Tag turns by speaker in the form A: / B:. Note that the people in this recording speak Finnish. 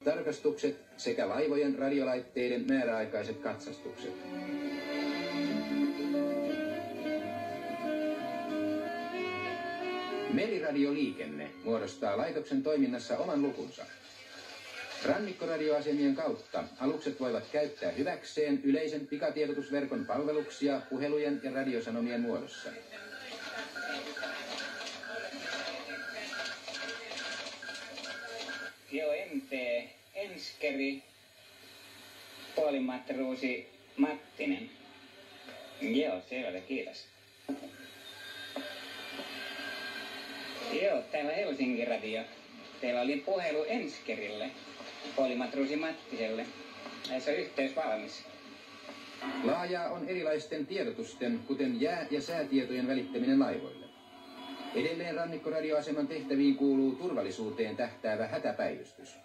A: tarkastukset sekä laivojen radiolaitteiden määräaikaiset katsastukset. Meriradioliikenne muodostaa laitoksen toiminnassa oman lukunsa. Rannikkoradioasemien kautta alukset voivat käyttää hyväkseen yleisen pikatiedotusverkon palveluksia puhelujen ja radiosanomien muodossa.
B: MT Enskeri, puolimatruusi Mattinen. Joo, selvä, kiitos. Joo, täällä Helsingin radio. Teillä oli puhelu Enskerille, puolimatruusi Mattiselle. Se on yhteys valmis.
A: Laajaa on erilaisten tiedotusten, kuten jää- ja säätietojen välittäminen laivoille. Edelleen rannikkoradioaseman tehtäviin kuuluu turvallisuuteen tähtäävä hätäpäivystys.